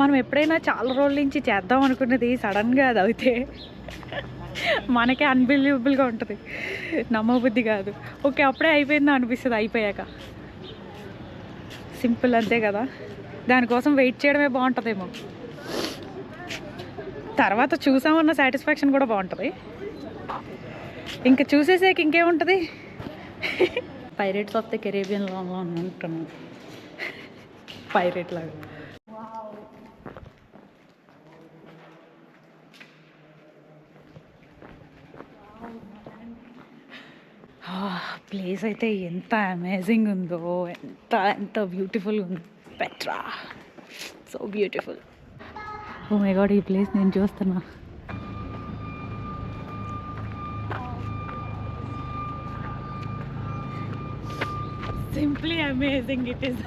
మనం ఎప్పుడైనా చాలా రోజుల నుంచి చేద్దాం అనుకున్నది సడన్గా అది అయితే మనకే అన్బిలీవబుల్గా ఉంటుంది, నమ్మబుద్ధి కాదు. ఓకే అప్పుడే అయిపోయిందా అనిపిస్తుంది అయిపోయాక. సింపుల్ అంతే కదా, దానికోసం వెయిట్ చేయడమే బాగుంటుందేమో. తర్వాత చూసామన్న సాటిస్ఫాక్షన్ కూడా బాగుంటుంది. ఇంకా చూసేసాక ఇంకేముంటుంది. పైరేట్స్ ఆఫ్ ద కెరేబియన్ లాగా ఉంటున్నాను, పైరేట్ లాగా. ప్లేస్ అయితే ఎంత అమేజింగ్ ఉందో, ఎంత ఎంత బ్యూటిఫుల్ ఉంది. Petra so beautiful. Oh my God, ఈ ప్లేస్ నేను చూస్తున్నా. Simply amazing it is.